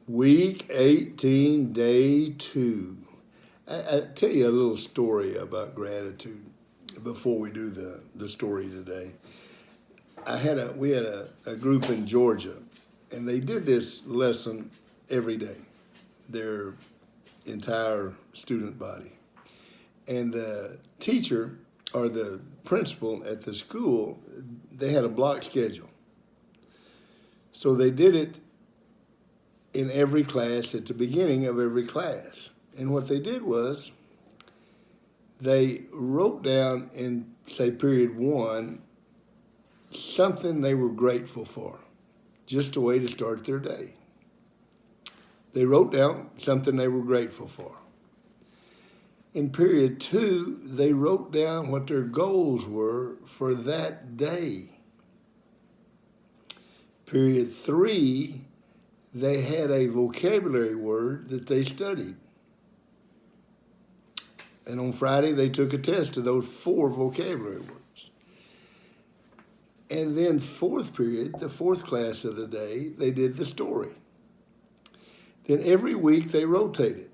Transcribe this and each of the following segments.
Week 18, day 2. I tell you a little story about gratitude before we do the story today. We had a group in Georgia, and they did this lesson every day, their entire student body. And the teacher or the principal at the school, they had a block schedule. So they did it in every class at the beginning of every class. And what they did was they wrote down in, say, period 1, something they were grateful for, just a way to start their day. They wrote down something they were grateful for. In period 2, they wrote down what their goals were for that day. Period 3, they had a vocabulary word that they studied. And on Friday, they took a test of those 4 vocabulary words. And then fourth period, the fourth class of the day, they did the story. Then every week they rotated.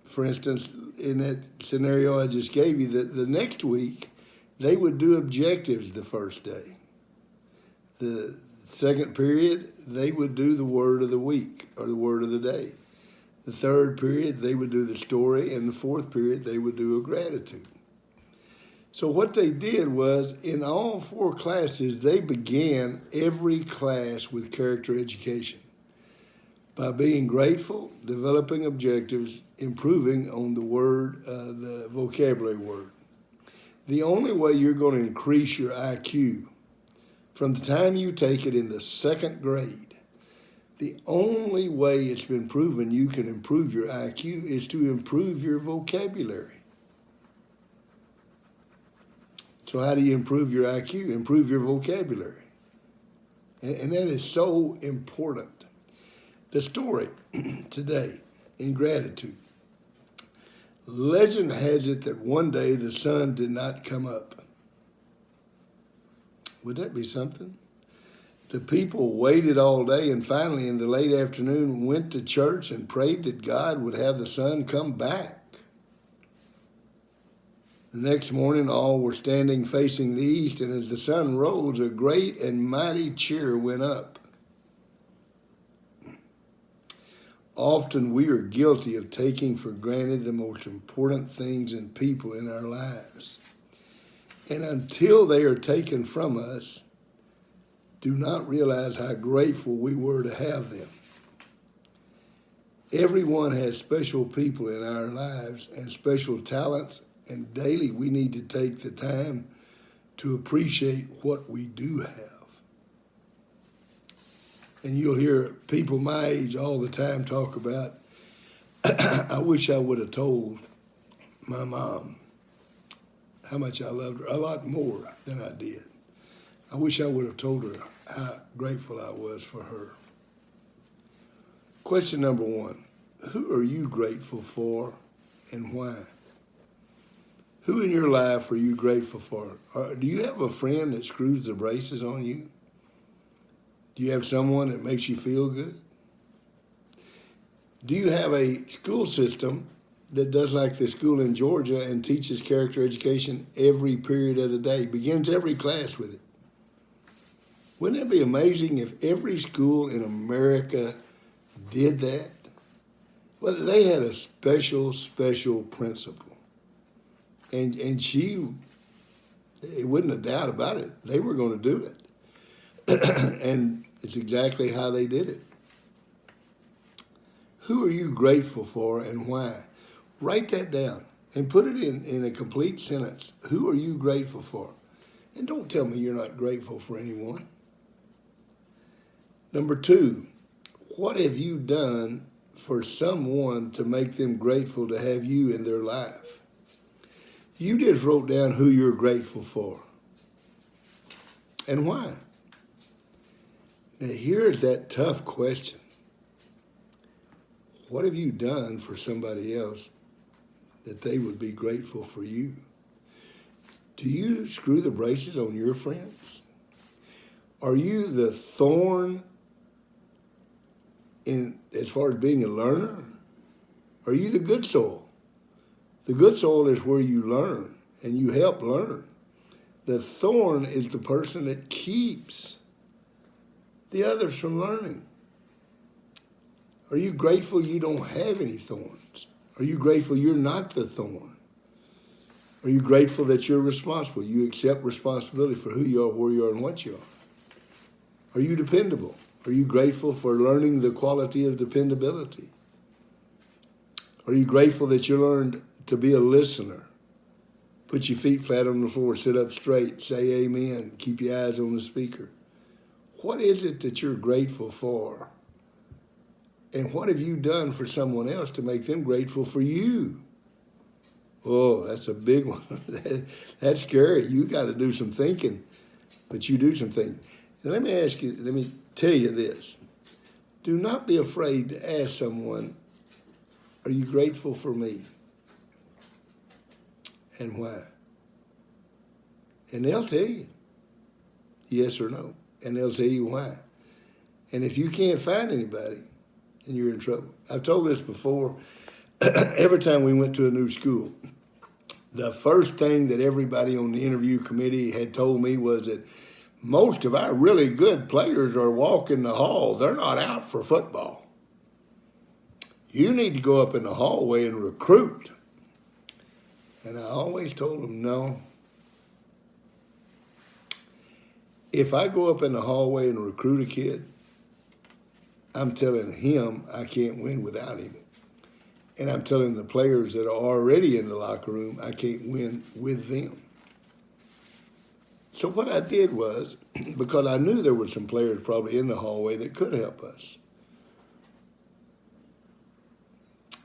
For instance, in that scenario I just gave you, the next week, they would do objectives the first day. The second period, they would do the word of the week or the word of the day. The third period, they would do the story, and the fourth period, they would do a gratitude. So what they did was, in all 4 classes, they began every class with character education by being grateful, developing objectives, improving on the vocabulary word. The only way you're going to increase your IQ from the time you take it in the 2nd grade, the only way it's been proven you can improve your IQ is to improve your vocabulary. So how do you improve your IQ? Improve your vocabulary. And that is so important. The story today in gratitude. Legend has it that one day the sun did not come up. Would that be something? The people waited all day and finally in the late afternoon went to church and prayed that God would have the sun come back. The next morning all were standing facing the east, and as the sun rose, a great and mighty cheer went up. Often we are guilty of taking for granted the most important things and people in our lives. And until they are taken from us, do not realize how grateful we were to have them. Everyone has special people in our lives and special talents, and daily we need to take the time to appreciate what we do have. And you'll hear people my age all the time talk about, I wish I would have told my mom how much I loved her, a lot more than I did. I wish I would have told her how grateful I was for her. Question number 1, who are you grateful for and why? Who in your life are you grateful for? Do you have a friend that screws the braces on you? Do you have someone that makes you feel good? Do you have a school system that does like the school in Georgia and teaches character education every period of the day, begins every class with it? Wouldn't it be amazing if every school in America did that? Well, they had a special principal. And she, it wasn't a doubt about it, they were going to do it. And it's exactly how they did it. Who are you grateful for and why? Write that down and put it in a complete sentence. Who are you grateful for? And don't tell me you're not grateful for anyone. Number 2, what have you done for someone to make them grateful to have you in their life? You just wrote down who you're grateful for and why. Now here's that tough question. What have you done for somebody else that they would be grateful for you? Do you screw the braces on your friends? Are you the thorn in as far as being a learner? Are you the good soil? The good soil is where you learn and you help learn. The thorn is the person that keeps the others from learning. Are you grateful you don't have any thorns? Are you grateful you're not the thorn? Are you grateful that you're responsible? You accept responsibility for who you are, where you are, and what you are. Are you dependable? Are you grateful for learning the quality of dependability? Are you grateful that you learned to be a listener? Put your feet flat on the floor, sit up straight, say amen, keep your eyes on the speaker. What is it that you're grateful for? And what have you done for someone else to make them grateful for you? Oh, that's a big one. That's scary. You got to do some thinking, but you do some thinking. Now, let me tell you this. Do not be afraid to ask someone, are you grateful for me? And why? And they'll tell you yes or no. And they'll tell you why. And if you can't find anybody, then you're in trouble. I've told this before. Every time we went to a new school, the first thing that everybody on the interview committee had told me was that most of our really good players are walking the hall. They're not out for football. You need to go up in the hallway and recruit. And I always told them, no. If I go up in the hallway and recruit a kid, I'm telling him I can't win without him. And I'm telling the players that are already in the locker room, I can't win with them. So what I did was, because I knew there were some players probably in the hallway that could help us.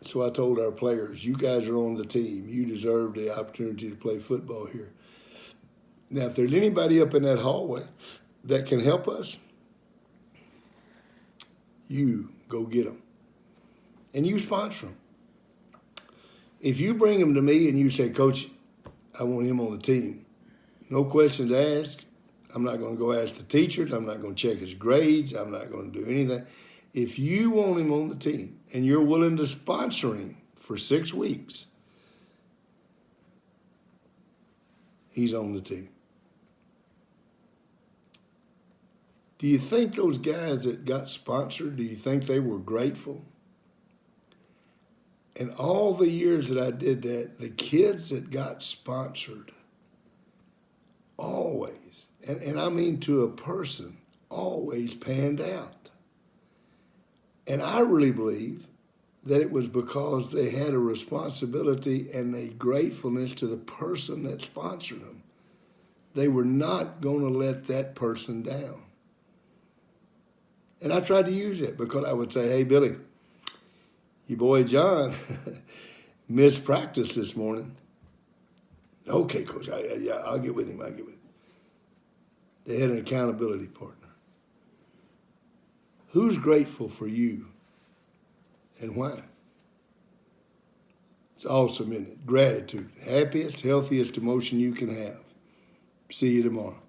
So I told our players, you guys are on the team. You deserve the opportunity to play football here. Now, if there's anybody up in that hallway that can help us, you go get them. And you sponsor them. If you bring them to me and you say, Coach, I want him on the team, no questions asked. I'm not going to go ask the teachers. I'm not going to check his grades. I'm not going to do anything. If you want him on the team and you're willing to sponsor him for 6 weeks, he's on the team. Do you think those guys that got sponsored, do you think they were grateful? And all the years that I did that, the kids that got sponsored always, and I mean to a person, always panned out. And I really believe that it was because they had a responsibility and a gratefulness to the person that sponsored them. They were not going to let that person down. And I tried to use it because I would say, hey, Billy, your boy John missed practice this morning. Okay, Coach, I'll get with him. They had an accountability partner. Who's grateful for you and why? It's awesome, isn't it? Gratitude. Happiest, healthiest emotion you can have. See you tomorrow.